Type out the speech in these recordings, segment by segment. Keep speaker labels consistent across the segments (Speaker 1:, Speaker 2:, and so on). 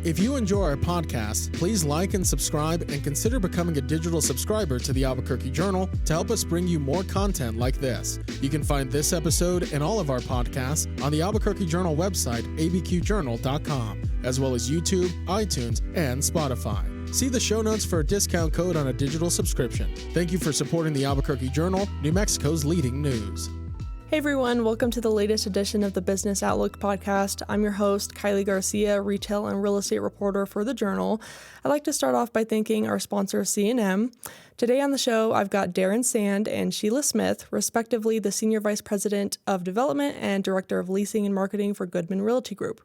Speaker 1: If you enjoy our podcast, please like and subscribe and consider becoming a digital subscriber to the Albuquerque Journal to help us bring you more content like this. You can find this episode and all of our podcasts on the Albuquerque Journal website, abqjournal.com, as well as YouTube, iTunes, and Spotify. See the show notes for a discount code on a digital subscription. Thank you for supporting the Albuquerque Journal, New Mexico's leading news.
Speaker 2: Hey everyone, welcome to the latest edition of the Business Outlook podcast. I'm your host, Kylie Garcia, retail and real estate reporter for the Journal. I'd like to start off by thanking our sponsor, C&M. Today on the show, I've got Darin Sand and Sheila Smith, respectively the Senior Vice President of Development and Director of Leasing and Marketing for Goodman Realty Group.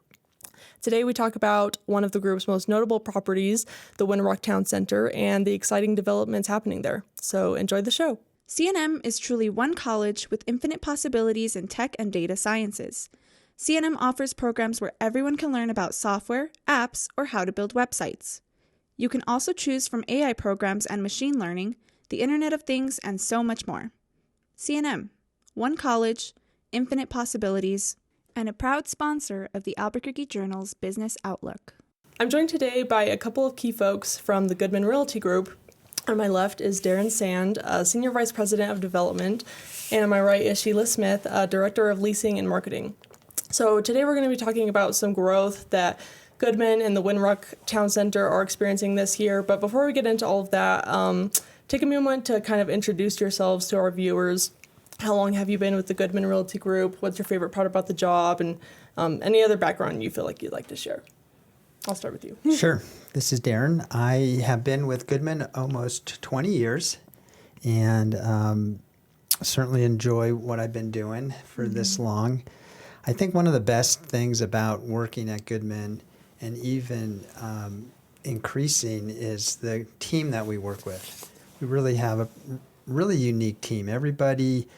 Speaker 2: Today we talk about one of the group's most notable properties, the Winrock Town Center, and the exciting developments happening there. So enjoy the show.
Speaker 3: C&M is truly one college with infinite possibilities in tech and data sciences. C&M offers programs where everyone can learn about software, apps, or how to build websites. You can also choose from AI programs and machine learning, the Internet of Things, and so much more. C&M, one college, infinite possibilities, and a proud sponsor of the Albuquerque Journal's Business Outlook.
Speaker 2: I'm joined today by a couple of key folks from the Goodman Realty Group. On my left is Darin Sand, Senior Vice President of Development, and on my right is Sheila Smith, Director of Leasing and Marketing. So today we're going to be talking about some growth that Goodman and the Winrock Town Center are experiencing this year. But before we get into all of that, take a moment to kind of introduce yourselves to our viewers. How long have you been with the Goodman Realty Group? What's your favorite part about the job? And any other background you feel like you'd like to share. I'll start with you.
Speaker 4: Sure. This is Darin. I have been with Goodman almost 20 years and certainly enjoy what I've been doing for this long. I think one of the best things about working at Goodman and even increasing is the team that we work with. We really have a really unique team. Everybody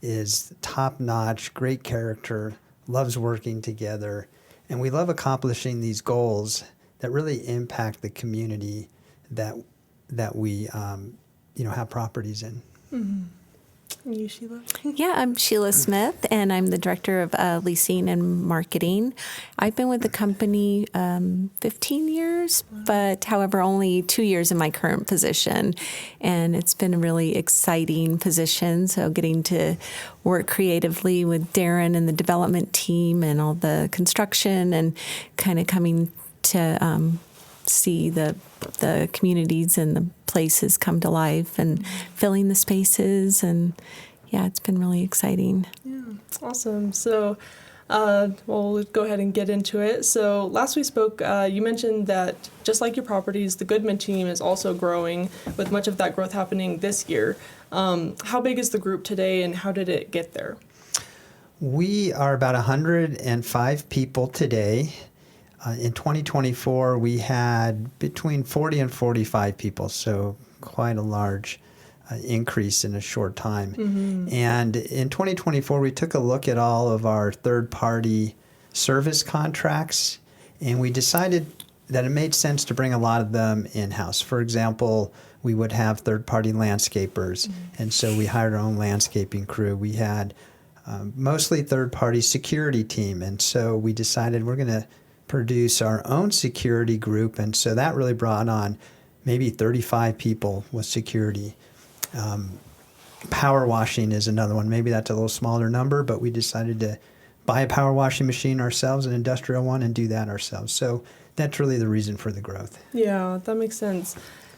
Speaker 4: is top-notch, great character, loves working together. And we love accomplishing these goals that really impact the community that we have properties in.
Speaker 2: Mm-hmm. And you, Sheila?
Speaker 5: Yeah, I'm Sheila Smith, and I'm the Director of Leasing and Marketing. I've been with the company 15 years, but however, only 2 years in my current position. And it's been a really exciting position, so getting to work creatively with Darin and the development team and all the construction and kind of coming to see the communities and the places come to life and filling the spaces. And yeah, it's been really exciting.
Speaker 2: Yeah, awesome. So we'll go ahead and get into it. So last we spoke, you mentioned that just like your properties, the Goodman team is also growing, with much of that growth happening this year. How big is the group today and how did it get there?
Speaker 4: We are about 105 people today. In 2024, we had between 40 and 45 people, so quite a large increase in a short time. Mm-hmm. And in 2024, we took a look at all of our third-party service contracts, and we decided that it made sense to bring a lot of them in-house. For example, we would have third-party landscapers, and so we hired our own landscaping crew. We had mostly third-party security team, and so we decided we're going to produce our own security group, and so that really brought on maybe 35 people with security. Power washing is another one. Maybe that's a little smaller number, but we decided to buy a power washing machine ourselves, an industrial one, and do that ourselves. So that's really the reason for the growth.
Speaker 2: Yeah, that makes sense.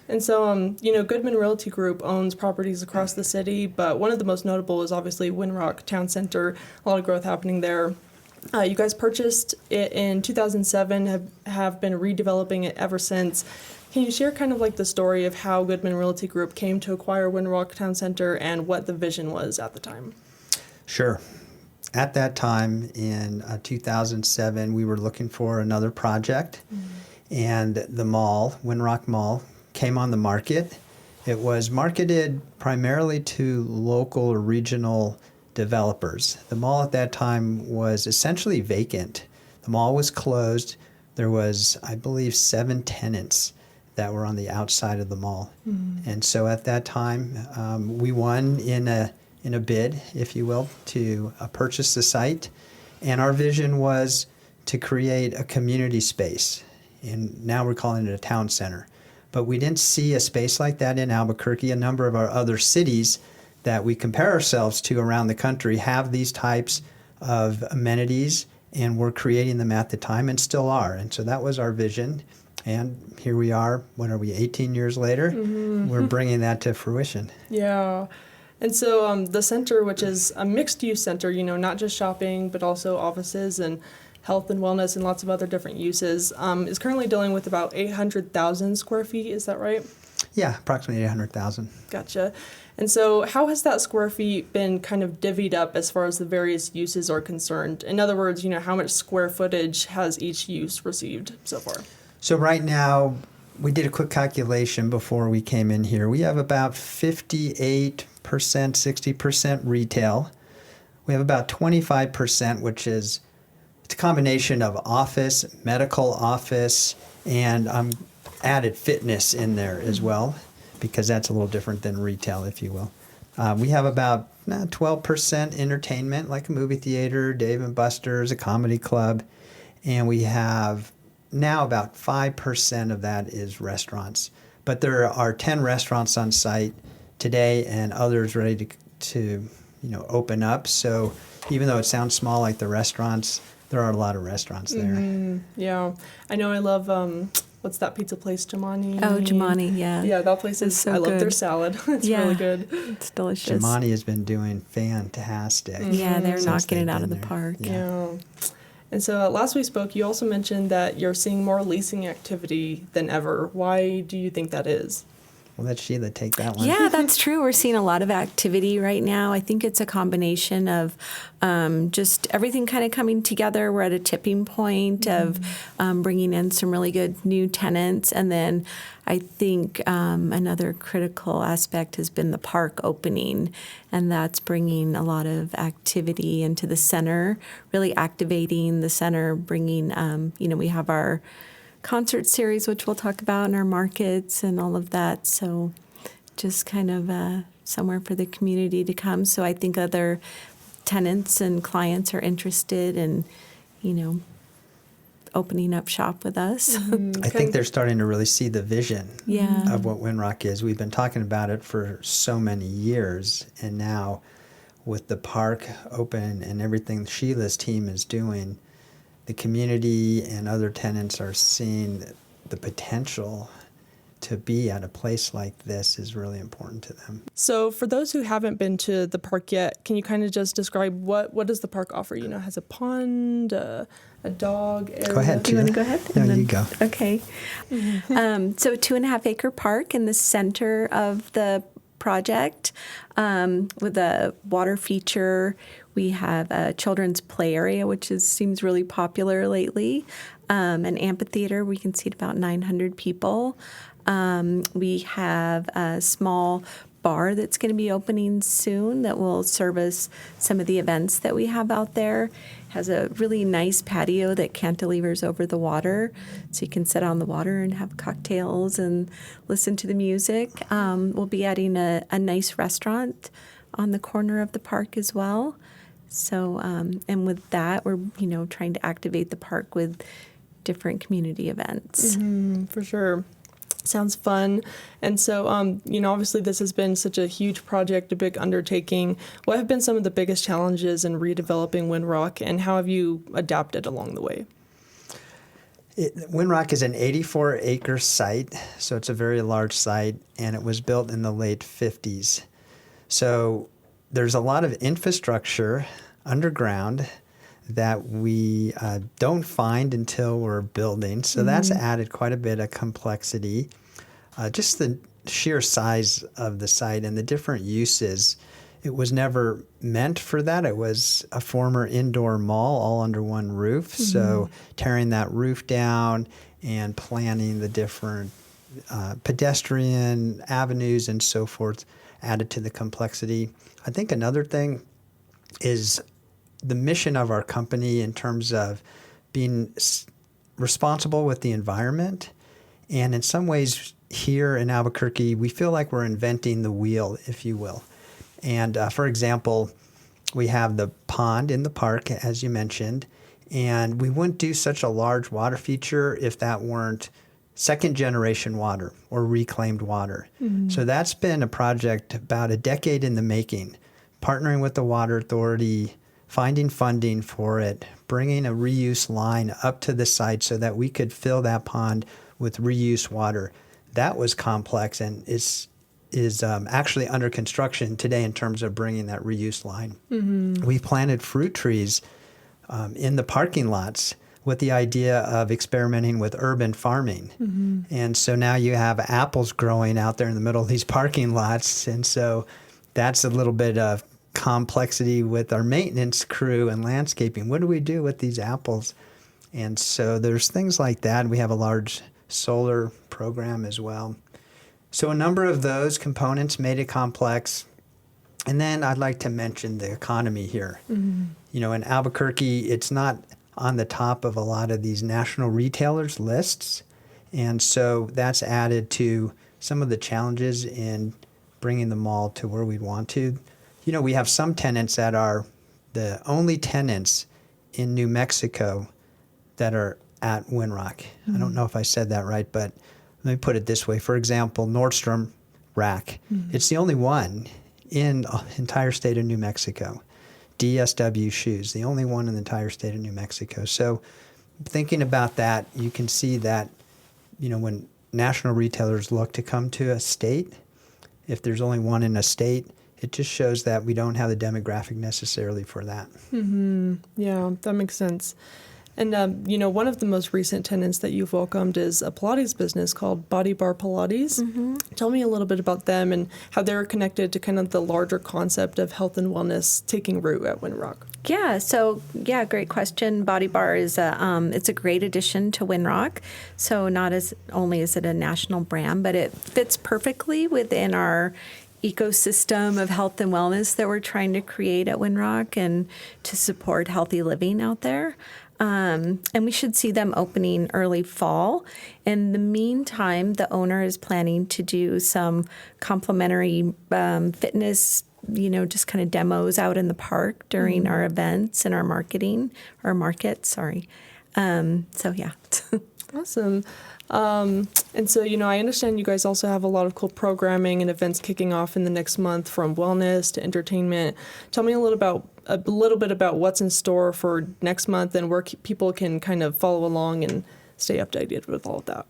Speaker 2: And so, Goodman Realty Group owns properties across the city, but one of the most notable is obviously Winrock Town Center, a lot of growth happening there. You guys purchased it in 2007, have been redeveloping it ever since. Can you share kind of like the story of how Goodman Realty Group came to acquire Winrock Town Center and what the vision was at the time?
Speaker 4: Sure. At that time in 2007, we were looking for another project, and the mall, Winrock Mall, came on the market. It was marketed primarily to local or regional developers. The mall at that time was essentially vacant. The mall was closed. There was, I believe, 7 tenants that were on the outside of the mall. And so at that time, we won in a bid, if you will, to purchase the site. And our vision was to create a community space. and now we're calling it a town center. But we didn't see a space like that in Albuquerque. A number of our other cities that we compare ourselves to around the country have these types of amenities, and we're creating them at the time and still are. And so that was our vision. And here we are, what are we, 18 years later? We're bringing that to fruition.
Speaker 2: Yeah. And so the center, which is a mixed-use center, not just shopping, but also offices and health and wellness and lots of other different uses, is currently dealing with about 800,000 square feet. Is that right?
Speaker 4: Yeah, approximately 800,000.
Speaker 2: Gotcha. And so how has that square feet been kind of divvied up as far as the various uses are concerned? In other words, how much square footage has each use received so far?
Speaker 4: So right now, we did a quick calculation before we came in here. We have about 58%, 60% retail. We have about 25%, which is it's a combination of office, medical office, and added fitness in there as well, because that's a little different than retail, if you will. We have about 12% entertainment, like a movie theater, Dave & Buster's, a comedy club, and we have now about 5% of that is restaurants. But there are 10 restaurants on site today and others ready to open up. So even though it sounds small like the restaurants, there are a lot of restaurants there.
Speaker 2: Yeah. I know I love, what's that pizza place, Jimani?
Speaker 5: Oh, Jimani, yeah.
Speaker 2: Yeah, that place is,
Speaker 5: so
Speaker 2: I love
Speaker 5: good.
Speaker 2: their salad. It's really good.
Speaker 5: It's delicious.
Speaker 4: Jimani has been doing fantastic.
Speaker 5: Yeah, they're
Speaker 4: since
Speaker 5: knocking
Speaker 4: they've
Speaker 5: it out of
Speaker 4: been
Speaker 5: the
Speaker 4: there.
Speaker 5: park.
Speaker 2: Yeah. And so last we spoke, you also mentioned that you're seeing more leasing activity than ever. Why do you think that is?
Speaker 4: We'll let Sheila take that one.
Speaker 5: Yeah, that's true. We're seeing a lot of activity right now. I think it's a combination of just everything kind of coming together. We're at a tipping point of bringing in some really good new tenants. And then I think another critical aspect has been the park opening. And that's bringing a lot of activity into the center, really activating the center, bringing, we have our concert series, which we'll talk about in our markets and all of that. So just kind of somewhere for the community to come. So I think other tenants and clients are interested in, opening up shop with us.
Speaker 4: I think they're starting to really see the vision of what Winrock is. We've been talking about it for so many years, and now with the park open and everything Sheila's team is doing, the community and other tenants are seeing the potential to be at a place like this is really important to them.
Speaker 2: So for those who haven't been to the park yet, can you kind of just describe what does the park offer? Has a pond, a dog area?
Speaker 4: Go ahead,
Speaker 5: Do you want to
Speaker 4: Sheila.
Speaker 5: go ahead?
Speaker 4: No,
Speaker 5: And then-
Speaker 4: you go.
Speaker 5: Okay. So a 2.5-acre park in the center of the project with a water feature. We have a children's play area, which seems really popular lately. An amphitheater, we can seat about 900 people. We have a small bar that's going to be opening soon that will service some of the events that we have out there. Has a really nice patio that cantilevers over the water, so you can sit on the water and have cocktails and listen to the music. We'll be adding a nice restaurant on the corner of the park as well. So, and with that, we're trying to activate the park with different community events.
Speaker 2: For sure. Sounds fun. And so, obviously this has been such a huge project, a big undertaking. What have been some of the biggest challenges in redeveloping Winrock, and how have you adapted along the way?
Speaker 4: Winrock is an 84-acre site, so it's a very large site, and it was built in the late 50s. So there's a lot of infrastructure underground that we don't find until we're building. So that's added quite a bit of complexity. Just the sheer size of the site and the different uses. It was never meant for that. It was a former indoor mall all under one roof. So tearing that roof down and planning the different pedestrian avenues and so forth added to the complexity. I think another thing is the mission of our company in terms of being responsible with the environment. And in some ways here in Albuquerque, we feel like we're inventing the wheel, if you will. And for example, we have the pond in the park, as you mentioned, And we wouldn't do such a large water feature if that weren't second generation water or reclaimed water. So that's been a project about a decade in the making, partnering with the water authority, finding funding for it, bringing a reuse line up to the site so that we could fill that pond with reuse water. That was complex and is actually under construction today in terms of bringing that reuse line. We planted fruit trees in the parking lots with the idea of experimenting with urban farming. And so now you have apples growing out there in the middle of these parking lots. And so that's a little bit of complexity with our maintenance crew and landscaping. What do we do with these apples? And so there's things like that. We have a large solar program as well. So a number of those components made it complex. And then I'd like to mention the economy here. You know, in Albuquerque, it's not on the top of a lot of these national retailers lists. And so that's added to some of the challenges in bringing the mall to where we'd want to. You know, we have some tenants that are the only tenants in New Mexico that are at Winrock. I don't know if I said that right, but let me put it this way. For example, Nordstrom Rack. It's the only one in the entire state of New Mexico. DSW Shoes, the only one in the entire state of New Mexico. So thinking about that, you can see that, you know, when national retailers look to come to a state, if there's only one in a state, it just shows that we don't have the demographic necessarily for that.
Speaker 2: Yeah, that makes sense. And, you know, one of the most recent tenants that you've welcomed is a Pilates business called Body Bar Pilates. Tell me a little bit about them and how they're connected to kind of the larger concept of health and wellness taking root at Winrock.
Speaker 5: Yeah, great question. Body Bar is it's a great addition to Winrock. So not as only is it a national brand, but it fits perfectly within our ecosystem of health and wellness that we're trying to create at Winrock and to support healthy living out there. And we should see them opening early fall. In the meantime, the owner is planning to do some complimentary fitness, you know, just kind of demos out in the park during our events and our market, sorry. So, yeah.
Speaker 2: Awesome. And so, you know, I understand you guys also have a lot of cool programming and events kicking off in the next month, from wellness to entertainment. Tell me a little bit about what's in store for next month and where people can kind of follow along and stay updated with all of that.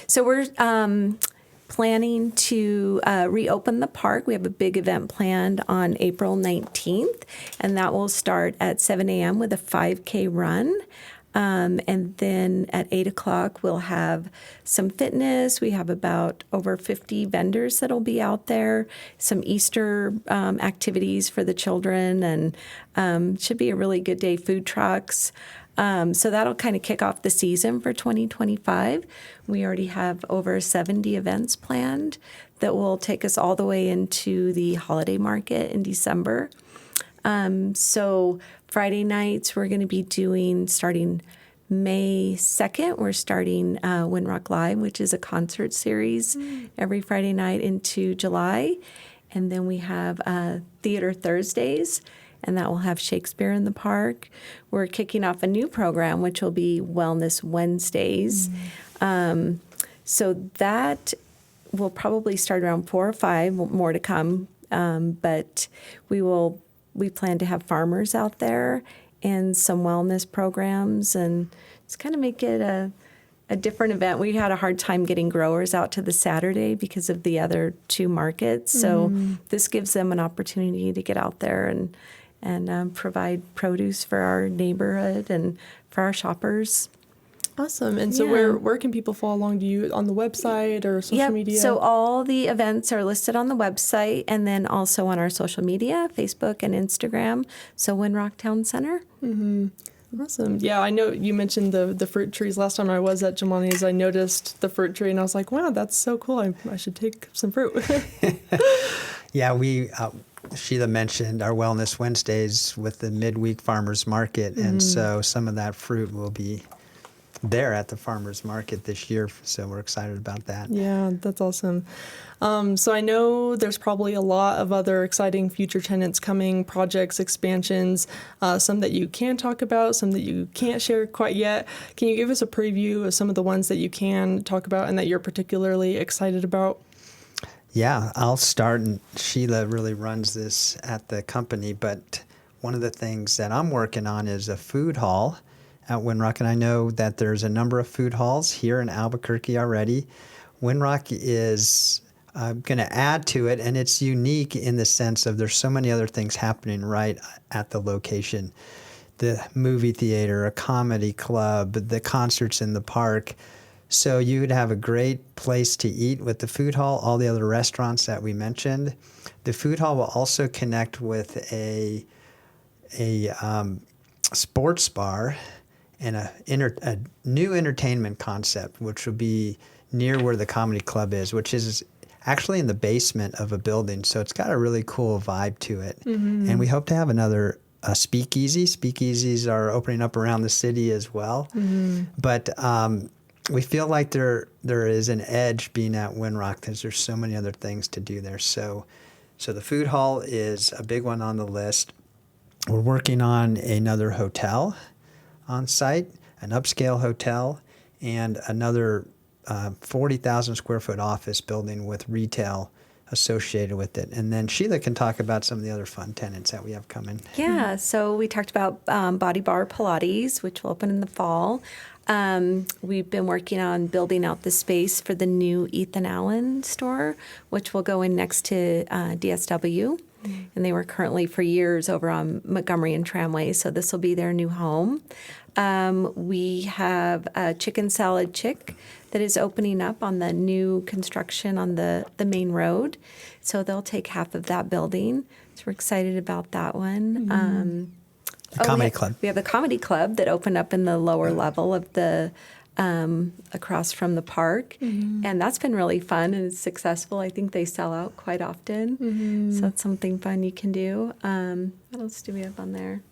Speaker 5: So we're planning to reopen the park. We have a big event planned on April 19th, and that will start at 7 a.m. with a 5K run. And then at 8 o'clock, we'll have some fitness. We have about over 50 vendors that'll be out there, some Easter activities for the children, and should be a really good day, food trucks. So that'll kind of kick off the season for 2025. We already have over 70 events planned that will take us all the way into the holiday market in December. So Friday nights, we're going to be starting May 2nd, we're starting Winrock Live, which is a concert series every Friday night into July. And then we have Theater Thursdays, and that will have Shakespeare in the park. We're kicking off a new program, which will be Wellness Wednesdays. So that will probably start around 4 or 5, more to come. But we plan to have farmers out there and some wellness programs, and just kind of make it a different event. We had a hard time getting growers out to the Saturday because of the other 2 markets. So this gives them an opportunity to get out there and provide produce for our neighborhood and for our shoppers.
Speaker 2: Awesome. And so where can people follow along to you, on the website or social media?
Speaker 5: So all the events are listed on the website and then also on our social media, Facebook and Instagram. So Winrock Town Center.
Speaker 2: Awesome. Yeah, I know you mentioned the fruit trees. Last time I was at Jemani's, I noticed the fruit tree and I was like, wow, that's so cool. I should take some fruit.
Speaker 4: Yeah, Sheila mentioned our Wellness Wednesdays with the midweek farmers market. And so some of that fruit will be there at the farmers market this year. So we're excited about that.
Speaker 2: Yeah, that's awesome. So I know there's probably a lot of other exciting future tenants coming, projects, expansions, some that you can talk about, some that you can't share quite yet. Can you give us a preview of some of the ones that you can talk about and that you're particularly excited about?
Speaker 4: Yeah, I'll start, and Sheila really runs this at the company, but one of the things that I'm working on is a food hall at Winrock, and I know that there's a number of food halls here in Albuquerque already. Winrock is going to add to it, and it's unique in the sense of there's so many other things happening right at the location. The movie theater, a comedy club, the concerts in the park. So you would have a great place to eat with the food hall, all the other restaurants that we mentioned. The food hall will also connect with a sports bar and a new entertainment concept, which will be near where the comedy club is, which is actually in the basement of a building. So it's got a really cool vibe to it. Mm-hmm. And we hope to have another speakeasy. Speakeasies are opening up around the city as well. Mm-hmm. But we feel like there is an edge being at Winrock because there's so many other things to do there. So the food hall is a big one on the list. We're working on another hotel on site, an upscale hotel, and another 40,000 square foot office building with retail associated with it. And then Sheila can talk about some of the other fun tenants that we have coming.
Speaker 5: Yeah, so we talked about Body Bar Pilates, which will open in the fall. We've been working on building out the space for the new Ethan Allen store, which will go in next to DSW. And they were currently for years over on Montgomery and Tramway, so this will be their new home. We have a Chicken Salad Chick that is opening up on the new construction on the main road. So they'll take half of that building. So we're excited about that one.
Speaker 4: Mm-hmm. The Comedy Club.
Speaker 5: We have the Comedy Club that opened up in the lower level of the across from the park. Mm-hmm. And that's been really fun and it's successful. I think they sell out quite often. Mm-hmm. So that's something fun you can do. What else do we have on there?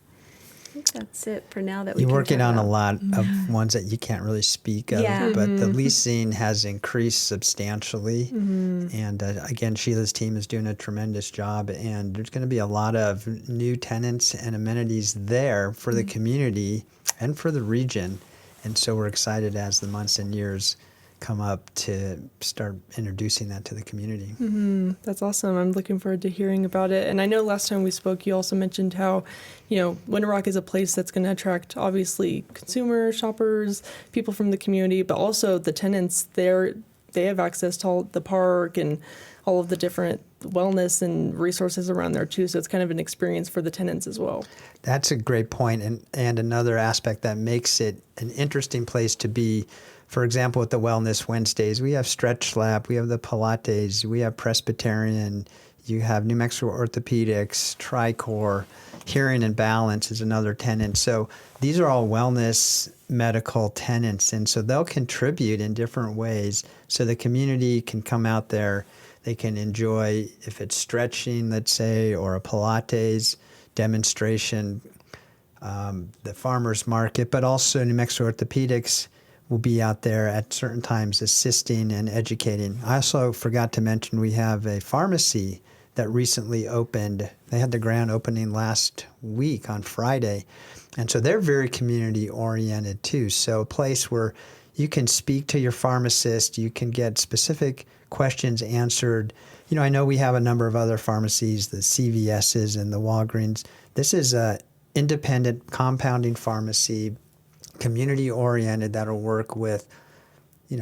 Speaker 5: I think that's it for now that we
Speaker 4: You're
Speaker 5: can
Speaker 4: working
Speaker 5: talk
Speaker 4: on
Speaker 5: about.
Speaker 4: a lot of ones that you can't really speak of,
Speaker 5: Yeah.
Speaker 4: but the leasing has increased substantially. Mm-hmm. And again, Sheila's team is doing a tremendous job, and there's going to be a lot of new tenants and amenities there for the community and for the region. And so we're excited as the months and years come up to start introducing that to the community.
Speaker 2: Mm-hmm. That's awesome. I'm looking forward to hearing about it. And I know last time we spoke, you also mentioned how, Winrock is a place that's going to attract, obviously, consumers, shoppers, people from the community, but also the tenants there. They have access to all the park and all of the different wellness and resources around there, too. So it's kind of an experience for the tenants as well.
Speaker 4: That's a great point. And another aspect that makes it an interesting place to be. For example, with the Wellness Wednesdays, we have Stretch Lab, we have the Pilates, we have Presbyterian, you have New Mexico Orthopedics, Tricor, Hearing and Balance is another tenant. So these are all wellness medical tenants, and so they'll contribute in different ways. So the community can come out there, they can enjoy, if it's stretching, let's say, or a Pilates demonstration, the farmers market, but also New Mexico Orthopedics will be out there at certain times assisting and educating. I also forgot to mention we have a pharmacy that recently opened. They had the grand opening last week on Friday. And so they're very community oriented too. So a place where you can speak to your pharmacist, you can get specific questions answered. I know we have a number of other pharmacies, the CVS's and the Walgreens. This is a independent compounding pharmacy, community-oriented, that'll work with,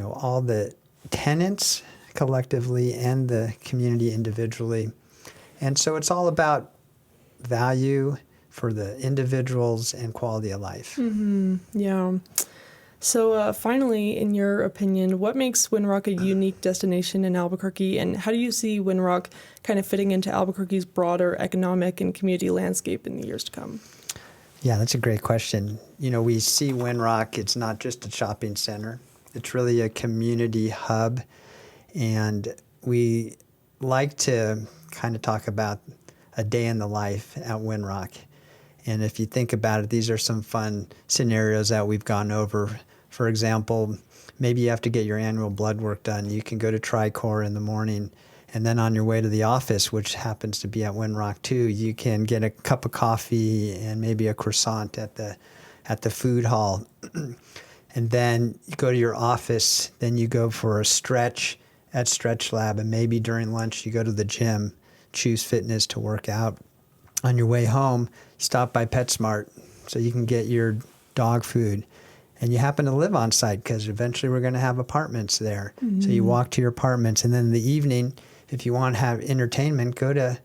Speaker 4: all the tenants collectively and the community individually. And so it's all about value for the individuals and quality of life.
Speaker 2: Mm-hmm. Yeah. So finally, in your opinion, what makes Winrock a unique destination in Albuquerque, and how do you see Winrock kind of fitting into Albuquerque's broader economic and community landscape in the years to come?
Speaker 4: Yeah, that's a great question. We see Winrock, it's not just a shopping center. It's really a community hub. And we like to kind of talk about a day in the life at Winrock. And if you think about it, these are some fun scenarios that we've gone over. For example, maybe you have to get your annual blood work done. You can go to Tricor in the morning, and then on your way to the office, which happens to be at Winrock too, you can get a cup of coffee and maybe a croissant at the food hall. And then you go to your office, then you go for a stretch at Stretch Lab, and maybe during lunch you go to the gym, Choose Fitness to work out. On your way home, stop by PetSmart so you can get your dog food. And you happen to live on site because eventually we're going to have apartments there. Mm-hmm. So you walk to your apartments, and then in the evening, if you want to have entertainment, go to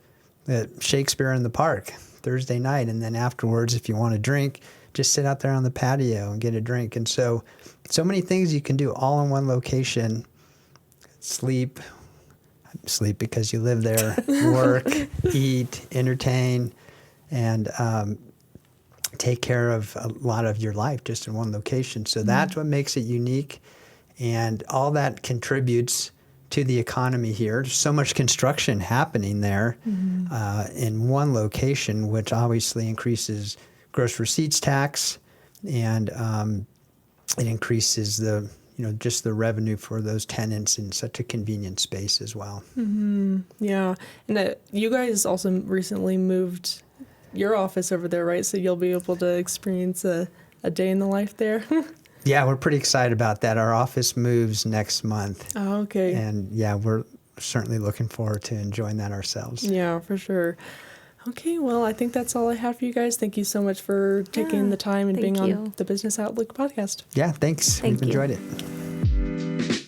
Speaker 4: the Shakespeare in the Park Thursday night. And then afterwards, if you want to drink, just sit out there on the patio and get a drink. And so many things you can do all in one location. Sleep because you live there, work, eat, entertain, and take care of a lot of your life just in one location. So that's what makes it unique. And all that contributes to the economy here. There's so much construction happening there in one location, which obviously increases gross receipts tax, and it increases the just the revenue for those tenants in such a convenient space as well. Mm-hmm.
Speaker 2: Yeah, and you guys also recently moved your office over there, right? So you'll be able to experience a day in the life there.
Speaker 4: Yeah, we're pretty excited about that. Our office moves next month.
Speaker 2: Oh, okay.
Speaker 4: And yeah, we're certainly looking forward to enjoying that ourselves.
Speaker 2: Yeah, for sure. Okay, well, I think that's all I have for you guys. Thank you so much for taking the time and being on the Business Outlook podcast.
Speaker 4: Yeah, thanks. We've enjoyed it.